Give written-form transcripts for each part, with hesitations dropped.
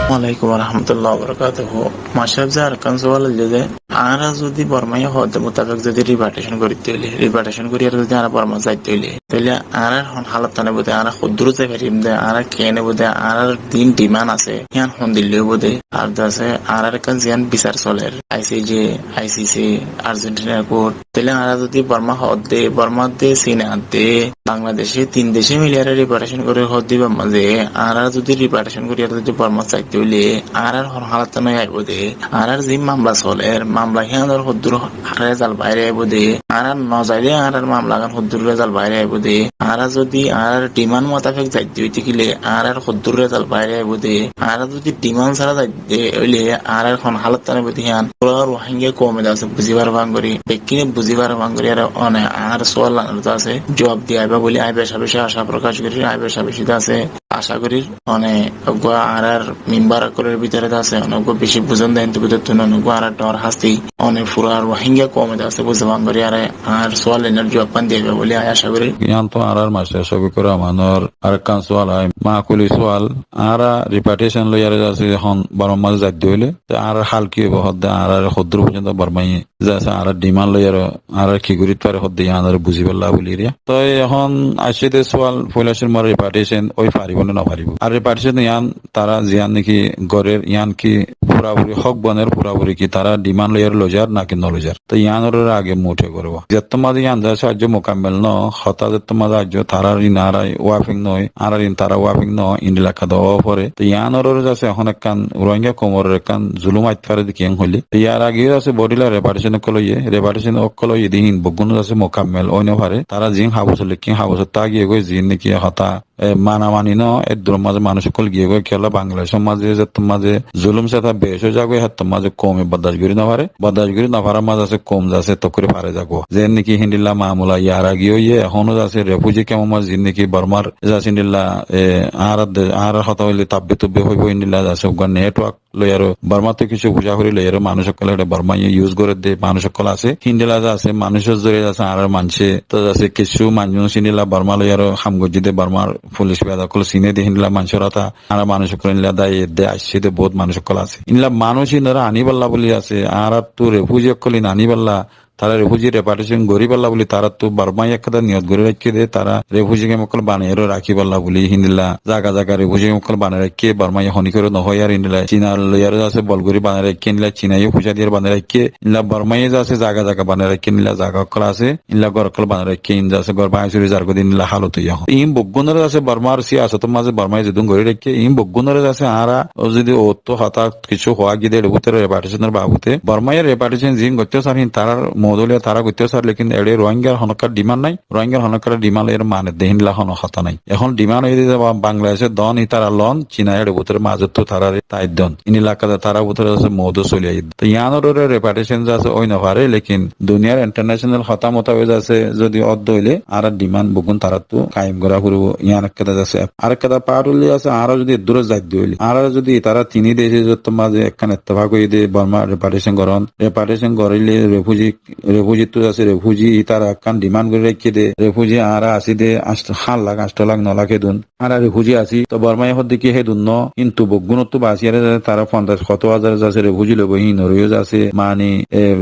ওয়ালাইকুম রহমতুল্লাহ বরকাতুহ। মাসাব যার কানসওয়াল যে আরা যদি বর্মাই হতে মোতাবেক যদি রিপার্টেশন করিতে হইলে রিপার্টেশন করি আর যদি আরা বর্মা যাইতে হইলে তাহলে আর হালত টানে বোধে আর ক্ষুদ্র যে ফেরিম দে আর কেনে বোধে আর দিন ডিমান্ড আছে ইয়ান হন দিল্লিও বোধে আর আছে আর কান জিয়ান বিচার চলের আইসিজে আইসিসি আর্জেন্টিনার কোর্ট তাহলে আর যদি বর্মা হদ দে বর্মা দে চীনা দে বাংলাদেশে 3 দেশে মিলিয়ে রিপার্টেশন করে হদ দিবা মাঝে আর যদি রিপার্টেশন করি আর যদি বর্মা চাইতে হইলে আর হালত টানে আইব দে আর যে মামলা চলের মামলা হিয়ানোর হদ্দুর রেজাল্ট বাইরে আইব দে আর নজাইলে আর মামলা গান হদ্দুর রেজাল্ট বাইরে আইব দে আর যদি আর ডিমান্ড মোতাবেক যাইতে হইতে গেলে আর হদ্দুর রেজাল্ট বাইরে আইব দে আর যদি ডিমান্ড ছাড়া যাইতে হইলে আর এখন হালত টানে বুঝি হিয়ান পুরো রোহিঙ্গা কমে আছে বুঝিবার ভাঙ্গরি বেকিনে বুঝিবার ভাঙ্গরি আর অনে আর সোয়াল আছে জবাব দিয়ে আইবা বলে আইবা সাবেশে আশা প্রকাশ করি আইবা সাবেশে আছে আশা করি অনেক আর মেম্বার করে ভিতরে আছে অনেক বেশি বুঝন দেন তো বুঝতে অনেক আর ডর হাসতি অনেক পুরো রোহিঙ্গা কমে আছে বুঝতে ভাঙ্গরি আর সোয়াল এনার জবাব পান দিয়ে বলে আশা করি ইয়ান তো আর মাস্টার সবই করে আমানোর আর কান সোয়াল হয় মা কুলি সোয়াল আর রিপার্টেশন লইয়ারে আছে এখন বারম মাস যাইতে হইলে আর হাল কি হইব হদ্দে আর হদ্র পর্যন্ত বরমাই যাচ্ছে আর ডিমান্ড লইয়ার আর কি করি পারে হদ্দে ইয়ান আর বুঝি পারলা বলি রিয়া তো এখন আসছে সোয়াল ফয়লাসের মার রিপার্টেশন ওই পারিব না পারিব আর রিপার্টেশন ইয়ান তারা জিয়ান নাকি গড়ের ইয়ান কি পুরাপুরি হক বনের পুরাপুরি কি তারা ডিমান্ড লইয়ার লজার নাকি নলজার তো ইয়ানোর আগে মুঠে করবো যেত মাঝে ইয়ান যা সাহায্য মোকাম্মেল ন হতা যেত মাঝে আজ তারা ইনারাই ওয়াফিং নয় আর তারা ওয়াফিং ন ইন্ডিলাকা দেওয়া পরে তো ইয়ানোর যাচ্ছে এখন একখান রোহিঙ্গা কোমরের একখান জুলুম আইতারে দেখি হইলি ইয়ার আগে আছে বডিলা রেপার্টেশন কলইয়ে রেপার্টেশন অকলই দিন বগুন আছে মোকাম্মেল অন্য পারে তারা জিং হাবুসলে কি হাবুস তা গিয়ে গই জিন নাকি হতা মানামানি ন এর মাঝে মানুষ সকল গিয়ে গই খেলা বাংলাদেশের মাঝে যে মাঝে জুলুম সেটা বেশ যাগো হাত মাঝে কমে বদাসগিরি না পারে বদাসগিরি না পারার মাঝে আছে কম যাচ্ছে তো করে পারে যাগো যে নাকি হিন্দিল্লা মামুলা ইয়ার আগে ইয়ে এখনো যাচ্ছে রেফুজি কেমন মাঝে জিন নাকি বর্মার যাচ্ছে হিন্দিল্লা আর হতা হইলে তাব্বে তুব্বে হইব হিন্দিল্লা যাচ্ছে নেটওয়ার্ক লইয়ার বর্মাতে কিছু বুঝা করি লইয়ার মানুষ সকল বর্মা ইউজ করে দে মানুষ সকল আছে হিন্দিলা আছে মানুষের জোরে আছে আর মানছে তো যাচ্ছে কিছু মানুষ হিন্দিলা বর্মা লইয়ার হামগজি দে বর্মার পুলিশ বেদা কল সিনে দিয়ে হিন্দিলা মানুষের কথা আর মানুষ সকল ইনলা দায় দে আসছে দে বহুত মানুষ সকল আছে ইনলা মানুষ ইনরা আনিবাল্লা বলি আছে আর তো রেফুজি সকল আনিবাল্লা তারা রেফুজি রেপার্টেশন গড়ি পাল্লা বলি তারা তো বারমাই একটা নিয়ত গড়ে রাখি দে তারা রেফুজিকে মকল বানিয়ে রাখি পাল্লা বলি হিন্দিলা জাগা জাগা রেফুজি মকল বানিয়ে রাখি বারমাই হনি করে নহয় আর ইন্দিলা চীনা লইয়ার আছে বলগরি বানিয়ে রাখি ইনলা চীনাইও পূজা দিয়ে বানিয়ে রাখি ইনলা বারমাই আছে জাগা জাগা বানিয়ে রাখি ইনলা জাগা কল আছে ইনলা গরকল বানিয়ে রাখি ইন আছে গর বাঁশুরি জারগো দিন ইনলা হালত ইয়া ইম বগুনের আছে বারমার সি আছে তো মাঝে বারমাই যেদুন গড়ে রাখি ইম বগুনের আছে আরা যদি ও তো হঠাৎ কিছু হওয়া গিয়ে রেপুতের রেপার্টেশনের বাবুতে বারমাইয়ের রেপার্টেশন জিন করতে সারিন তারার মৌদলীয় তারা করতে সার লেকিন এড়ে রোহিঙ্গার হনকার ডিমান্ড নাই রোহিঙ্গার হনকার ডিমান্ড এর মানে দেহিনলা হন হতা নাই এখন ডিমান্ড হয়ে দিতে বাংলাদেশের দন ই তারা লন চীনা এর বুতরে মাঝে তো তারার তাই দন ইনিলাকা তারা বুতরে আছে মৌদো চলিয়ে তো ইয়ানোর রেপার্টেশন আছে ওই নভারে লেকিন দুনিয়ার ইন্টারন্যাশনাল হতা মোতাবেক আছে যদি অর্ধ হইলে আর ডিমান্ড বগুন তারা তো কায়েম করা করবো ইয়ান একটা আছে আর একটা পার হলে আছে আরো যদি দূরে যাই হইলে আর যদি তারা তিনি দেশে যত মাঝে একখান ইত্তেফাক হয়ে দিয়ে বর্মা রেপার্টেশন করন রেপার্টেশন করিলে রেফুজি তো আছে রেফুজি তারা কান ডিমান্ড করে রেখে দে রেফুজি আর আসি দে 7 লাখ 9 লাখ হেদুন আর রেফুজি আসি তো বর্মাই হদ দেখি হেদুন ন কিন্তু বগুনত তো বাসিয়ারে তারা 50,000 যাচ্ছে রেফুজি লব হিনরিও যাচ্ছে মানে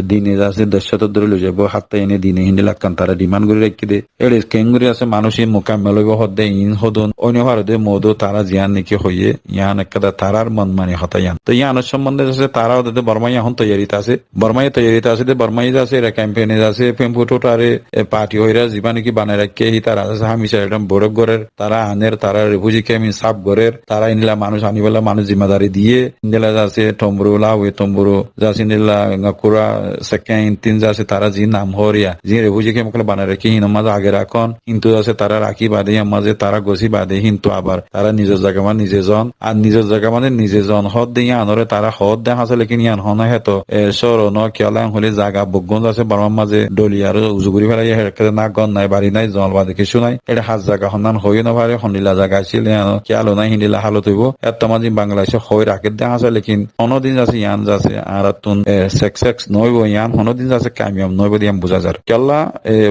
দিনে যাচ্ছে 10 ধরে লই যাব হাতে এনে দিনে হিন্দি লাখ কান তারা ডিমান্ড করে রেখে দে এর কেঙ্গুরি আছে মানুষের মোকাম্মেল হইব হদ ইন হদুন অন্য ভারতে মোদো তারা জিয়ান নাকি হইয়ে ইয়ান একটা তারার মন মানে হতায়ান তো ইয়ানের সম্বন্ধে আছে তারা ওদের বর্মাই এখন তৈয়ারিতে আছে বর্মাই তৈয়ারিতে আছে বর্মাই যাচ্ছে এরা ক্যাম্পেইনে যাচ্ছে ফেমফুটোটারে পার্টি হইরা জীবা নাকি বানায় রাখে তারা আছে হামিশা একদম বরফ গড়ের তারা আনের তারা রেফুজি কেমি সাপ গড়ের তারা ইনলা মানুষ আনিবেলা মানুষ জিম্মাদারি দিয়ে ইন্দিলা যাচ্ছে টম্বরু লাউয়ে টম্বরু যাচ্ছে ইন্দিলা কুরা সেকেন্ড তিন যাচ্ছে তারা জি নাম হরিয়া জি রেফুজি কেমিক্যাল বানায় রাখে হিন মাঝে আগে রাখন কিন্তু আছে তারা রাখি বাদে মাঝে তারা গছি বাদে কিন্তু আবার তারা নিজের জায়গা মানে নিজে জন আর নিজের জায়গা মানে নিজে জন হদ দিয়ে আনরে তারা হদ দেখা আছে লেকিন ইয়ান হন হেতো সর ন কেলা হলে জায়গা বগুন আছে বর্মার মাঝে ডলি আর উজুগুড়ি ফেলাই না গন নাই বাড়ি নাই জল বাদে কিছু নাই এটা হাজ জায়গা সন্ধান হয়ে না পারে হন্ডিলা জায়গা ছিল কি আলো নাই হিন্দিলা হালত হইব এত মাঝে বাংলাদেশে হয় রাখে দেখা আছে লেকিন অন্যদিন আছে ইয়ান যাচ্ছে আর তুন সেক্স নইব ইয়ান অন্যদিন যাচ্ছে কামিয়াম নইব দিয়ে বোঝা যার কেল্লা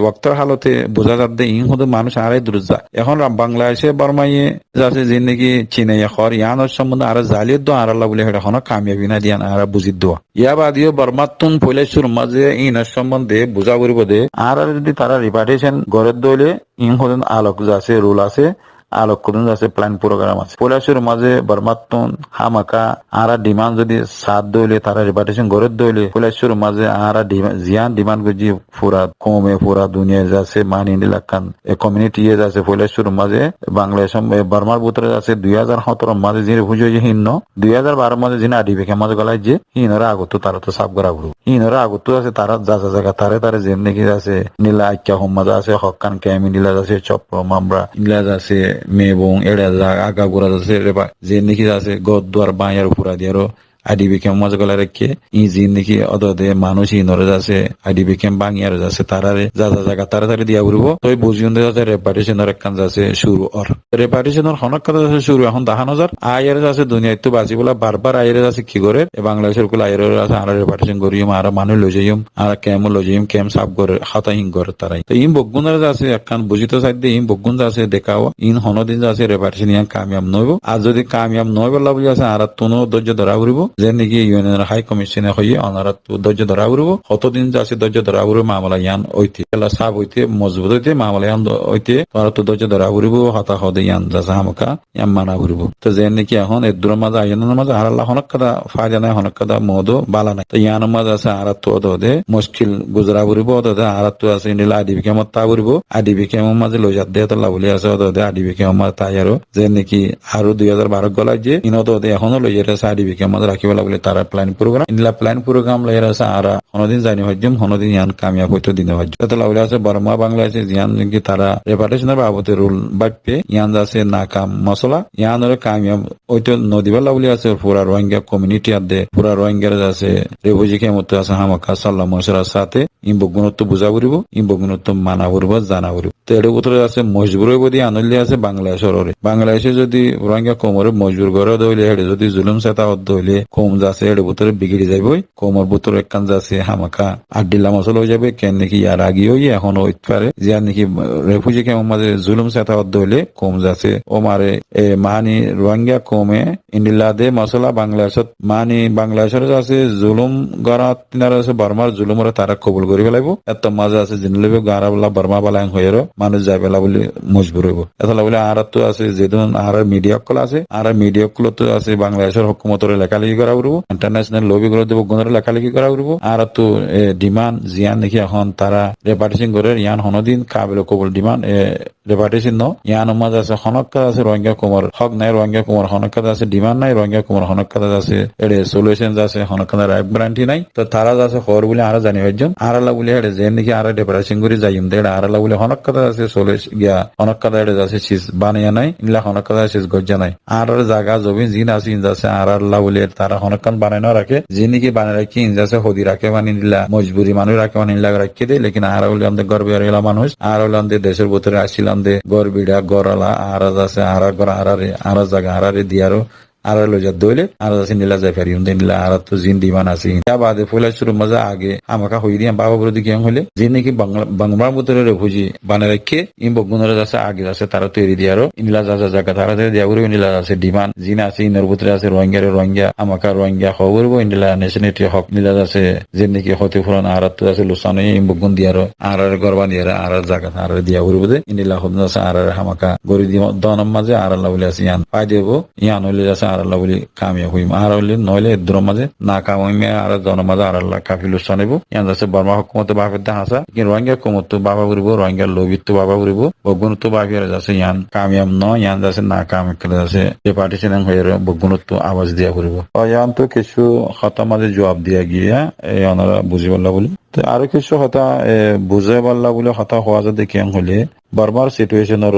ওক্তর হালতে বোঝা যার দে ইন হতে মানুষ আরে দূর যা এখন বাংলাদেশে বর্মাইয়ে যাচ্ছে যে নাকি চীনে খর ইয়ানোর সম্বন্ধে আর জালিয়ে দো আর আল্লাহ বলে এটা হন কামিয়াবি না দিয়ান আর বুঝি দোয়া ইয়া বাদিও বর্মাতুন পৈলেশ্বর মাঝে ইনার সম্বন্ধে বুঝা করিব দে আর যদি তারা রিপার্টেশন গড়ের দইলে ইন হতেন আলোক আছে রুল আছে আলোক করুন আছে প্ল্যান প্রোগ্রাম আছে পৈলেশ্বর মাঝে বর্মাতুন হামাকা আর ডিমান্ড যদি সাত দইলে তারা রিপার্টেশন গড়ের দইলে পৈলেশ্বর মাঝে আর জিয়ান ডিমান্ড করছি পুরা কমে পুরা দুনিয়া যাচ্ছে মান ইন্ডিলাকান কমিউনিটি আছে পৈলেশ্বর মাঝে বাংলাদেশ বর্মার ভিতরে আছে 2017 মাঝে যে বুঝে যে হিন্ন 2012 মাঝে যিনি আডিবেকে মাঝে গলায় যে হিনরা আগত তারা তো সাফ করা গুরু হিনরা আগত আছে তারা যা যা জায়গা তারে তারে যে নাকি আছে নীলা আইক্যা হোম্মাদ আছে হকান ক্যামি নীলা আছে চপ্র মামরা নীলা আছে মেবং এড়া আগা গোড়া আছে যে নাকি আছে গদ দুয়ার বাঁয়ার পুরা দিয়ারও আইডিবি ক্যাম্প মজা গলা রেখে ইজি নাকি অদে মানুষ ইনরে যাচ্ছে আইডিবি ক্যাম্প বাঙিয়ার যাচ্ছে তারারে যা যা জায়গা তাড়াতাড়ি দিয়া ঘুরবো তো বুঝিয়ে যাচ্ছে রেপারেশনের একখান যাচ্ছে শুরু অর রেপারেশনের হনক কথা যাচ্ছে শুরু এখন 10,000 আয়ের যাচ্ছে দুনিয়ায় তো বাজি বলা বারবার আয়ের যাচ্ছে কি করে বাংলাদেশের কুল আয়ের আছে আর রেপারেশন করিম আর মানুষ লই যাইম আর ক্যাম্প লই যাইম ক্যাম্প সাফ করে হাতাহিং করে তারাই তো ইম বগুনের যাচ্ছে একখান বুঝিতে চাইতে ইম বগুন যাচ্ছে দেখাও ইন হনদিন যাচ্ছে রেপারেশন ইয়ান কামিয়াব নইব আর যদি কামিয়াব নয় বলা বুঝি আছে আর তুনো ধৈর্য ধরা ঘুরবো যে নাকি ইউনিয়নের হাই কমিশনে হয়ে অনারাত ধৈর্য ধরা উড়ব কতদিন যাচ্ছে ধৈর্য ধরা উড়ব মামলা ইয়ান ঐতি এলা সাব হইতে মজবুত হইতে মামলা ইয়ান হইতে তারা তো ধৈর্য ধরা উড়ব হতা হদে ইয়ান যাচ্ছে হামকা ইয়ান মানা উড়ব তো যে নাকি এখন এর দূরের মাঝে আইনের মাঝে আর আল্লাহ হনক কাদা ফায়দা নাই হনক কাদা মদও বালা নাই তো ইয়ানের মাঝে আছে আর তো ওদে মুশকিল গুজরা উড়ব ওদে আর তো আছে ইন্ডিলা আডিবি কেমত তা উড়ব আডিবি কেমন মাঝে লজাত দে তো লাভলি আছে ওদে আডিবি কেমন মাঝে তাই আরো যে নাকি আরো 2012 গলায় যে ইনত ওদে এখনো লইয়ার আছে আডিবি কেমন রাখিবেলা বলে তারা প্ল্যান প্রোগ্রাম ইনলা প্ল্যান প্রোগ্রাম লইয়ার আছে আর হনদিন জানি হজ্জম হনদিন ইয়ান কামিয়াব হইতো দিনে হজ্জ তো লাউলা আছে বর্মা বাংলাদেশে জিয়ান কি তারা রেপারেশনের বাবদে রুল বাটপে ইয়ান আছে নাকাম মসলা ইয়ান আর কামিয়াব হইতো নদীবা লাউলি আছে পুরা রোহিঙ্গা কমিউনিটি আদে পুরা রোহিঙ্গার আছে রেফিউজি কেমত আছে হামাকা সাল্লাম মশরার সাথে ইম বগুনত্ব বুঝা করিব ইম বগুনত্ব মানা করব জানা করিব তো এর ভিতরে আছে মজবুর বদি আনলি আছে বাংলাদেশের বাংলাদেশে যদি রোহিঙ্গা কোমরে মজবুর করে দইলে হেডে যদি জুলুম সেতা দইলে কম যাচ্ছে এর ভিতরে বিগড়ি যাইবই কোমর ভিতরে একখান যাচ্ছে হামাকা আড্ডিল্লা মশল হয়ে যাবে কেন নাকি ইয়ার আগে হই এখন হইতে পারে যে নাকি রেফিউজি কেমন মাঝে জুলুম সেতা দইলে কম যাচ্ছে ও মারে মানি রোহিঙ্গা কমে ইন্ডিলা দে মশলা বাংলাদেশত মানি বাংলাদেশের আছে জুলুম গড়া তিনারা আছে বর্মার জুলুমরে তারা কবুল করে ফেলাইব এত মাঝে আছে জিনলেবে গারা বলা বর্মা বালাং হয়ে মানুষ যাই পেলা বলে মজবুর হইব এতলা বলে আর তো আছে যেদিন আর মিডিয়া কল আছে আর মিডিয়া কল তো আছে বাংলাদেশের হুকুমতের লেখালেখি করা উঠবো ইন্টারন্যাশনাল লবি করে দেবো গুণের লেখালেখি করা উঠবো আর তো ডিমান্ড জিয়ান দেখি এখন তারা রেপার্টিশন করে ইয়ান হনদিন কাবিল কবুল ডিমান্ড রেপার্টিশন ন ইয়ান মাঝে আছে হনকা আছে রোহিঙ্গা কোমর হক নাই রোহিঙ্গা কোমর হনকা আছে ডিমান্ড নাই রোহিঙ্গা কোমর হনকা আছে এডে সলিউশন আছে হনকা রাইট গ্যারান্টি নাই তো তারা আছে খবর বলে আর জানি হইজন আর আল্লাহ বলে হেডে যে নাকি আর রেপার্টিশন করে যাইম দেড় আর আল্লাহ বলে হনকা আছে সলিউশন গিয়া হনকা এডে আছে চিজ বানিয়া নাই ইনলা হনকা আছে গজ্জা নাই আর জায়গা জমিন জিন আছে ইন আছে আর আল্লাহ বলে তারা হনকান বানানো রাখে যে নাকি বানায় রাখি ইন আছে হদি রাখে মানে নিলা মজবুরি মানুষ রাখে মানে নিলা রাখে দেয় লেকিন আর বলে আমাদের গর্বে এলা মানুষ আর হলে আমাদের দেশের ভিতরে আসছিলাম দে গড়বিড়া গড়ালা আর আছে আর গড় আর জায়গা আর দিয়ারো আর লজা দইলে আর আছে নীলা যায় ফেরি উন্দে নীলা আর তো জিন দিমান আছে তা বাদে ফুলা শুরু মজা আগে আমাকা হই দিয়া বাবা বড় দিকে হলে যে নাকি বাংলার ভিতরে রেফিউজি বানায় রাখে ইম বগুনের আছে আগে আছে তারা তৈরি দিয়ারো নীলা যা জায়গা তারা দিয়া ঘুরে নীলা আছে ডিমান্ড জিন আছে ইনের ভিতরে আছে রোহিঙ্গা আমাকা রোহিঙ্গা খবর নীলা ন্যাশনালিটি হক নীলা আছে যে নাকি হতে ফুরান আর তো আছে লুসানো ইম বগুন দিয়ারো আর গরবা দিয়ারো আর জায়গা আর দিয়া ঘুরবে নীলা হদ আছে আর হামাকা গরি দি দনম মাঝে আর আল্লাহ বলে আছে ইয়ান পাই দেব ইয়ান হইলে আছে আর আল্লাহ বলি কামিয়া হইম আর হইলে নইলে এদ্র মাঝে না কামিমে আর জন মাঝে আর আল্লাহ কাফিলু সানিব ইয়ান আছে বর্মা হুকুমতে বাপের দা হাসা কিন্তু রোহিঙ্গা কুমত বাবা উড়িব রোহিঙ্গা লোবিত তো বাবা উড়িব বগুন তো বাপিয়ার আছে ইয়ান কামিয়াম ন ইয়ান আছে না কাম করে আছে যে পার্টিশন হয়ে বগুন তো আওয়াজ দিয়া করিব ইয়ান তো কিছু হতা মাঝে জবাব দিয়া গিয়া এই অনারা বুঝি বললা বলি তো আরো কিছু হতা বুঝে বললা বলে হতা হওয়া যায় দেখি হলে বর্মার সিচুয়েশনের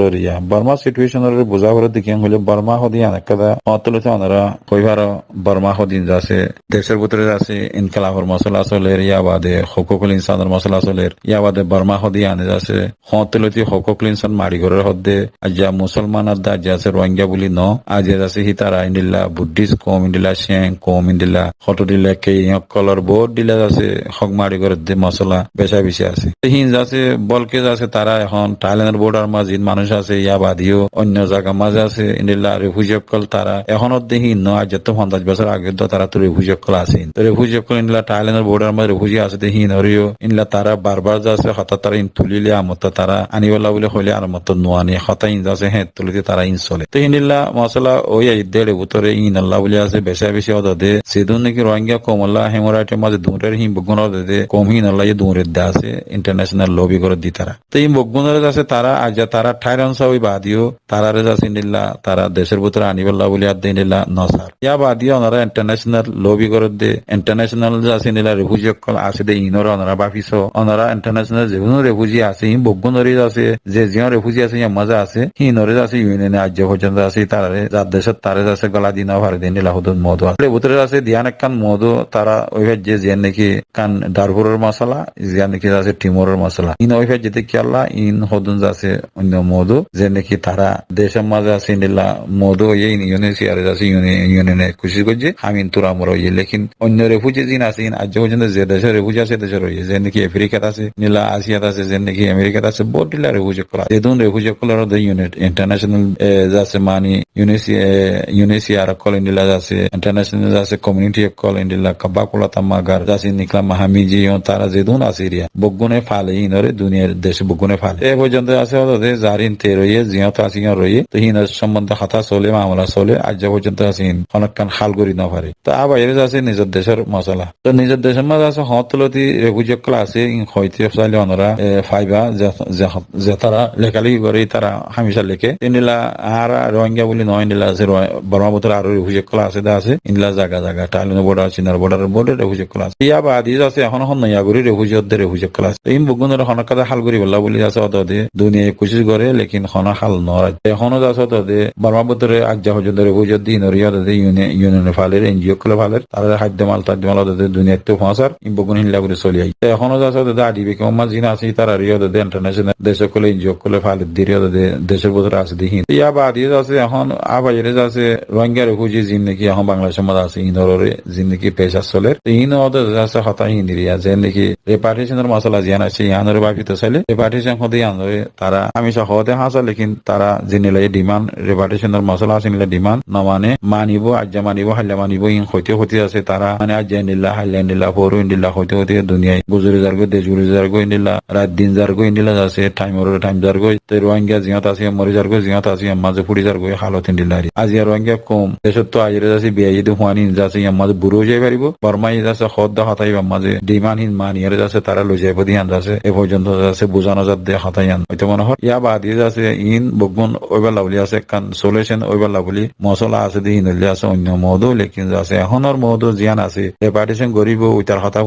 বর্মার সিচুয়েশনের বোঝা করে দেখিয়াং হলে বর্মা হদি আনেকাদা অতলতে অনারা কইবার বর্মা হদিন যাচ্ছে দেশের ভিতরে আছে ইনকালাফর মশলা চলের ইয়া বাদে হকুকুল ইনসানের মশলা চলের ইয়া বাদে বর্মা হদি আনে যাচ্ছে হতলতি হকুকুল ইনসান মারি ঘরের হদ্দে আজ মুসলমান আদা আজ আছে রোহিঙ্গা বলি ন আজ আছে হিতারা ইন্দিল্লা বুদ্ধিস্ট কম ইন্দিল্লা শেং কম ইন্দিল্লা হত দিলে কে কলর বোর্ড দিলে আছে হক মারি ঘরের যে মশলা বেশা বেশি আছে হিন যাচ্ছে বলকে যাচ্ছে তারা এখন থাইল্যান্ডের বর্ডার মাঝে মানুষ আছে ইয়া বাদিও অন্য জায়গা মাঝে আছে ইন্দিল্লা রেফিউজি কল তারা এখন দেখি ন আজ তো 50 বছর আগে তো তারা তো রেফিউজি কল আছে তো রেফিউজি কল ইন্দিল্লা থাইল্যান্ডের বর্ডার মাঝে রেফিউজি আছে দেখি নরিও ইনলা তারা বারবার যাচ্ছে হঠাৎ তারা ইন তুলিলে আমত তারা আনিবলা বলে হইলে আর মত নোয়ানি হঠাৎ ইন যাচ্ছে হ্যাঁ তুলিতে তারা ইন চলে তো ইন্দিল্লা মশলা ওই দেড় ভিতরে ইন আল্লাহ বলে আছে বেশা বেশি অদে সেদিন নাকি রোহিঙ্গা কমলা হেমোরাইটের মাঝে দুরের হিম বগুন অদে কম হিন আল্লাহ দুরের দা আছে ইন্টারন্যাশনাল লবি করে দি তারা তো এই বগুনের আছে তারা আজ তারা ঠাইরন সাউই বাদিও তারা যাচ্ছে ইন্দিল্লা তারা দেশের ভিতরে আনিবল্লা বলে আর দিনিল্লা নসার ইয়া বাদিও ওনারা ইন্টারন্যাশনাল লবি করে দে ইন্টারন্যাশনাল যাচ্ছে ইন্দিল্লা রেফিউজি কল আছে দে ইনরা ওনারা বাফিসো ওনারা ইন্টারন্যাশনাল যেগুলো রেফিউজি আছে হিম বগুনরি আছে যে যে রেফিউজি আছে ইয়া মজা আছে হিনরে আছে ইউনিয়নে আজ পর্যন্ত আছে তারা যার দেশের তারে আছে গলা দিনা ভারে দিনিল্লা হুদুদ মধু আছে ভিতরে আছে দিয়ান একখান মধু তারা ওই যে নাকি কান দারপুরের মশলা যে নাকি আছে টিমোরের মশলা ইন ওই যেতে কেলা ইন হদুন আছে অন্য মধু যে নাকি তারা দেশের মাঝে আছে ইন্দিল্লা মধু ইন ইউনিসিয়ারে আছে ইউনিয়নে খুশি করছে হামিন তুরা মর ইয়ে লেকিন অন্য রেফিউজি জিন আছে ইন আজ পর্যন্ত যে দেশের রেফিউজি আছে দেশের রয়েছে যে নাকি আফ্রিকাত আছে নীলা আসিয়াত আছে যে নাকি আমেরিকাত আছে বহুত ডিলা রেফিউজি কলা যেদুন রেফিউজি কলার ইউনিট ইন্টারন্যাশনাল যাচ্ছে মানি ইউনিসিয়ার কল ইন্দিলা যাচ্ছে ইন্টারন্যাশনাল যাচ্ছে কমিউনিটি কল ইন্দিলা কাবা কোলা তামাগার যাচ্ছে নিকলা মাহামিজি তারা যেদুন আছে ইরিয়া বগুনে ফালে ইনরে দুনিয়ার দেশে বগুনে ফালে এ পর্যন্ত আছে ওদের জারিন তে রয়ে জিয়াত আছে রয়ে তো হিনের সম্বন্ধে হাতা চলে মামলা চলে আজ পর্যন্ত আছে অনেকক্ষণ হাল করি না পারে তো আবার আছে নিজের দেশের মশলা তো নিজের দেশের মাঝে আছে হতলতি রেফিউজি কল আছে হইতে চাইলে ওনারা ফাইবা যে তারা লেখালেখি করে তারা হামিশা লেখে ইন্দিলা আর রোহিঙ্গা বলি নয় ইন্দিলা আছে ব্রহ্মপুত্র আরো রেফিউজি কল আছে আছে ইন্দিলা জায়গা টাইলিনো বর্ডার চিনার বর্ডার রেফিউজি কল আছে ইয়া বাদি আছে এখন নয়াগুড়ি রেফিউজি কল আছে এই বগুনের হনকাদা হাল করি বললা বলি আছে অতদে দুনিয়ায় কোশিশ করে লেকিন হন হাল নয় এখনো আছে অতদে ব্রহ্মপুত্রে আজ্জা পর্যন্ত রেফিউজি দিন ইউনিয়নের ফালের এনজিও কলে ফালের তারা খাদ্য মাল অতদে দুনিয়ায় তো ফাঁসার বগুন হিল্লা করে চলে আই এখনো আছে অতদে আদিবে কম্মা জিন আছে তারা রিয়দে ইন্টারন্যাশনাল দেশ কলে এনজিও কলে ফালের দিয়ে দেশের ভিতরে আছে দেখি ইয়া বাদি আছে এখন আবাইরে আছে রোহিঙ্গা রেফিউজি জিন নাকি এখন বাংলাদেশের মধ্যে আছে ইনরে জিন নাকি পেশা চলে ইন ওদের আছে হতা হিন্দিরিয়া যে নাকি রেপার্টেশনের মশলা জিয়ান আছে ইয়ানরে বাপিতে চাইলে রেপার্টেশন হতে ইয়ানরে তারা আমি হতে হাসা লেকিন তারা জিনিলে ডিমান্ড রেপার্টেশনের মশলা আছে নিলে ডিমান্ড নমানে মানিব আজ্জা মানিব হাল্লা মানিব ইন হইতে আছে তারা মানে আজ্জা নিল্লা হাল্লা নিল্লা ফরু ইন্দিল্লা হইতে দুনিয়ায় গুজরি যারগো দেশ গুজরি যারগো ইন্দিল্লা রাত দিন যারগো ইন্দিল্লা আছে টাইম যারগো তো রোহিঙ্গা জিয়াত আছে মরি যারগো জিয়াত আছে মাঝে ফুড়ি যারগো হালত ইন্দিল্লারি আজি রোহিঙ্গা কম দেশত তো আজিরে আছে বিয়া যদি হুয়ানি যাচ্ছে মাঝে বুড়ো যাই পারিব বর্মাই যাচ্ছে হদ্দা হতাই মাঝে ডিমান্ড হিন মানিয়ারে যাচ্ছে তারা লই যাইব দিয়ান যাচ্ছে এ পর্যন্ত যাচ্ছে বুঝানো যাত দিয়ে হতাইয়ান হইতে মনে হয় ইয়া বাদি যাচ্ছে ইন বগুন ওইবার লাভলি আছে কান সলিউশন ওইবার লাভলি মশলা আছে দিয়ে নলি আছে অন্য মধু লেকিন যাচ্ছে এখনের মধু জিয়ান আছে রেপার্টেশন করিব ওইটার হতা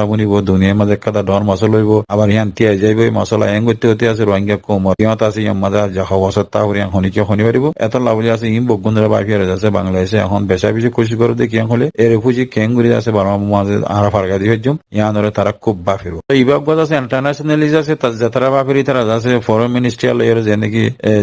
শুনিব দুনিয়ার মাঝে একটা ডর মশলা লইব আবার ইয়ান তিয়াই যাইব মশলা এং করতে হতে আছে রোহিঙ্গা কম ইয়ত আছে ইয়ার মাঝে যা অবস্থা তা হরিয়ান হনিকে শুনি পারিব এত লাভলি আছে ইন বগুনরা বাফিয়ারে যাচ্ছে বাংলাদেশে এখন বেশা বেশি খুশি করে দেখি হলে এ রেফিউজি কেং ঘুরে আছে বারো মাঝে আরা ফারগা দিয়ে হইজম ইয়ানরে তারা খুব বাফির তো ইবাব গজ আছে ইন্টারন্যাশনালি যাচ্ছে যারা বাফিরি তারা যাচ্ছে ফরেন মিনিস্ট্রিয়াল এর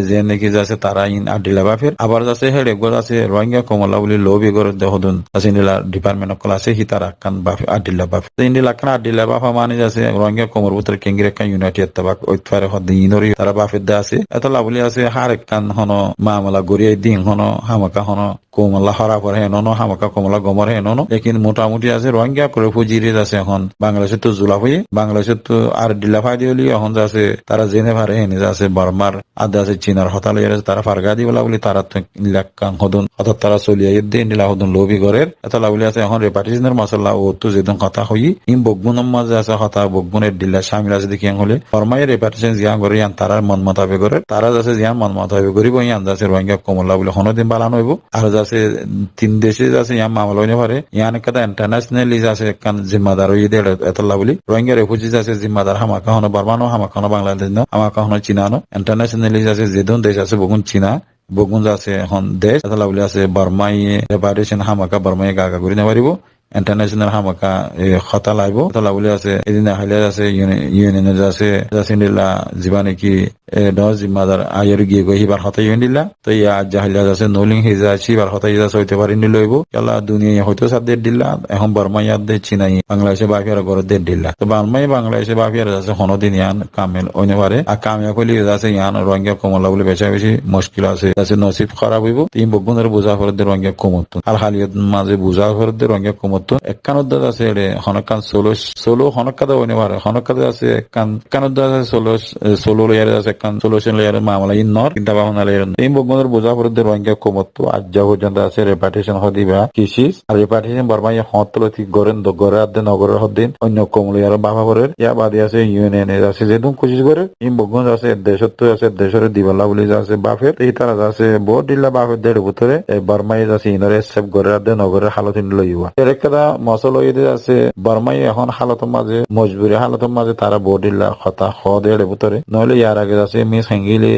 যে নাকি যাচ্ছে তারা ইন আডিলা বাফির আবার যাচ্ছে হেড গজ আছে রোহিঙ্গা কমলা বলি লবি করে দেহদুন আছে নিলা ডিপার্টমেন্ট অফ ক্লাসে হি তারা কান বাফি আডিলা বাফি তো ইন্দিলা কান আডিলা বাফা মানে যাচ্ছে রোহিঙ্গা কমর ভিতরে কেঙ্গিরে কান ইউনাইটেড তাবাক ওইতফারে হদ ইনরি তারা বাফির দে আছে এত লাভলি আছে হার কান হন মামলা গড়িয়ে দিন হন হামাকা হন কোমলা হরা পরে হেনো হামাকা কমলা গমর হেনো লেকিন মোটামুটি আছে রোহিঙ্গা রেফিউজিরে আছে এখন বাংলাদেশে তো জুলা হয়ে বাংলাদেশে তো আর ডিলা ফাই দিলি এখন যাচ্ছে তারা জেনে পারে হেনে যাচ্ছে বর্মার আদা আছে চীনার হতালে তারা ফারগা দি বলা বলি তারা তো লাক্কান হদুন হঠাৎ তারা চলিয়ে দিয়ে নিলা হদুন লবি ঘরের এত লাভলি আছে এখন রেপার্টিশনের মশলা ও তো যেদিন কথা হই ইম বগুনের মাঝে আছে হতা বগুনের ডিলা সামিল আছে দেখি হলে ফরমাই রেপার্টিশন জিয়া করে ইয়ান তারা মন মতাবে করে তারা যাচ্ছে জিয়ান মন মতাবে করিব ইয়ান যাচ্ছে রোহিঙ্গা কমলা বলে হনদিন বালানো হইব আর যাচ্ছে তিন দেশে যাচ্ছে ইয়ান মামলা হইতে পারে ইয়ান একটা ইন্টারন্যাশনালি যাচ্ছে কান জিম্মাদার হই দিয়ে এত লাভলি রোহিঙ্গা রেফিউজি যাচ্ছে জিম্মাদার হামাকা হন বর্মানো হামাকা হন বাংলাদেশ আমার কখনো চিনানো ইন্টারন্যাশনালি আছে যেদন দেশ আছে বগুন চিনা বগুন আছে এখন দেশ এটা বলে আছে বার্মাই রেপারেশন হামাকা বার্মাই গাগা করি না পারিব ইন্টারন্যাশনাল হামাকা খতা লাইব খতা বলে আছে এদিন হাইলে আছে ইউনিয়নের আছে জাসিনিলা যিবা নেকি দহ জিম্মাদার আয়ের গিয়ে গই হিবার হতাই দিলা তো ইয়া জাহিলা আছে নোলিং হিজা সিবার হতাই যা হইতে পারি নি লইব কেলা দুনিয়া হয়তো সাদের দিলা এখন বার্মাইয়ার দে চিনাই বাংলাদেশে বাফিয়ার ঘর দের দিলা তো বার্মাই বাংলাদেশে বাফিয়ার আছে হনদিন ইয়ান কামেল অনিবারে আর কামিয়া কলি আছে ইয়ান রঙিয়া কমলা বলে বেচা বেশি মুশকিল আছে নসিব খারাপ হইব তিন বগুনের বোঝা ফরদের রঙিয়া কমত আর হালিয়ত মাঝে বোঝা ফরদের রঙিয়া কমত একানোদ্দ আছে এড়ে হনকান সোলো হনকাদা অনিবারে হনকাদা আছে একানোদ্দ আছে সোলো লেয়ারে আছে একান সলিউশন লেয়ারে মামলা ইন্নর কিন্তু বাহনা লেয়ার তিন বগুনের বোঝা ফরদের রঙিয়া কমত আজ যা পর্যন্ত আছে রেপার্টেশন হদিবা কৃষিস আর রেপার্টেশন বারমাই হতলতি গরেন গরে আদে নগরের হদিন অন্য কমলিয়ার বাবাবরের ইয়া বাদে আছে ইউনিয়নে আছে যেদুম কোশিশ করে ইম বগুন আছে দেশত্ব আছে দেশের দিবালা বলে আছে বাফের এই তারা আছে বহুত দিল্লা বাফের দেড় ভিতরে বারমাই আছে ইনরে সেব গরে আদে নগরের হালতিন লইবা এর একটা মশল হইতে আছে বারমাই এখন হালতের মাঝে মজবুরি হালতের মাঝে তারা বহুত দিল্লা কথা দেড় ভিতরে নইলে ইয়ার আগে আছে মিস হেঙ্গিলে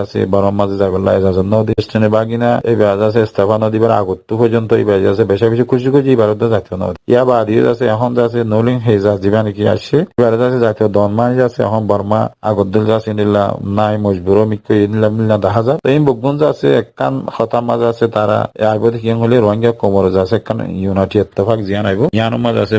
আছে বারো মাঝে যাবেলা আছে নদী স্টেনে বাগিনা এই বাজ আছে স্থাপা নদী বার আগত পর্যন্ত এই বাজ আছে বেশি বেশি খুশি খুশি এবার জাতীয় নদী ইয়া বাদিও আছে এখন আছে নলিং হেজা জীবা নাকি আসছে এবার আছে জাতীয় দনমাই আছে এখন বর্মা আগত দিল আছে নিলা নাই মজবুর মিক্ক নিলাম মিলা 10,000 এই বগুঞ্জ আছে একখান হতা মাঝে আছে তারা আইব দেখি হলে রোহিঙ্গা কোমর আছে একখান ইউনাইটি ইত্তেফাক জিয়ান আইব ইয়ান মাঝ আছে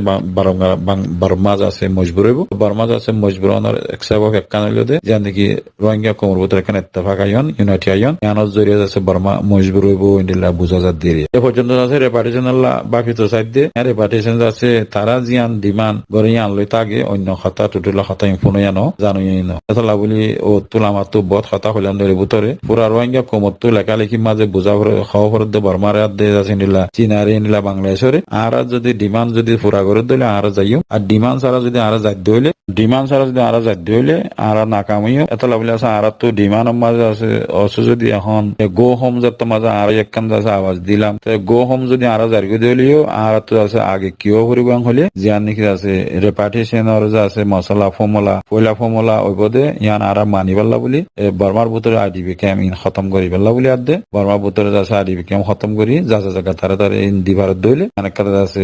বর্মা আছে মজবুর হইব বর্মা আছে মজবুর অনার একসাবক একখান হইল দে জিয়ান দেখি রোহিঙ্গা কোমর ভিতরে এখানে ইত্তেফাক আইন ইউনাইটি আইন ইয়ানোর জরিয়া আছে বর্মা মজবুর হইব ইন্ডিলা বুঝা যাত দিয়ে এ পর্যন্ত আছে রেপার্টেশন আল্লাহ বাকি তো সাইড দিয়ে রেপার্টেশন আছে তারা জিয়ান ডিমান্ড গড়ে আনলে তাগে অন্য খাতা টুটুলা খাতা ইনফোনো জানো জানো ইনো এতলা বলি ও তুলা মাতো বত খাতা হইলাম ধরে ভিতরে পুরা রোহিঙ্গা কোমর তো লেখালেখি মাঝে বুঝা খবর দে বর্মার দে আছে নিলা চীনারে নিলা বাংলাদেশরে আর যদি ডিমান্ড যদি পুরা করে দিলে আর যাইও আর ডিমান্ড ছাড়া যদি আর যাই হইলে ডিমান্ড ছাড়া যদি আর যাই হইলে আর নাকামিও এতলা বলি আছে আর তো ডিমান্ড মাঝে আছে অসু যদি এখন গো হোম যাতে মাঝে আর একখান আছে আওয়াজ দিলাম তো গো হোম যদি আর জারি দিলেও আর তো আছে আগে কিও পরিবহন হলে জিয়ান নাকি আছে রেপার্টেশন আর আছে মশলা ফর্মুলা পয়লা ফর্মুলা ওই পদে ইয়ান আর মানি পারলা বলি বর্মার ভিতরে আইডিবি ক্যাম ইন খতম করি পারলা বলি আর দে বর্মার ভিতরে আছে আইডিবি ক্যাম খতম করি যা যা জায়গা তারা ইন দিবার দইলে অনেক কথা আছে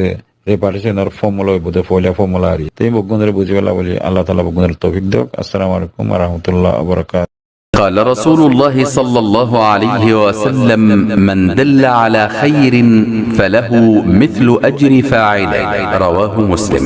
রেপার্টেশন আর ফর্মুলা ওই পদে পয়লা ফর্মুলা আর তাই বগুনের বুঝি পারলা বলি আল্লাহ তাআলা বগুনের তৌফিক দেক আসসালামু আলাইকুম ওয়া রাহমাতুল্লাহি ওয়া বারাকাতুহু قال رسول الله صلى الله عليه وسلم من دل على خير فله مثل أجر فاعله رواه مسلم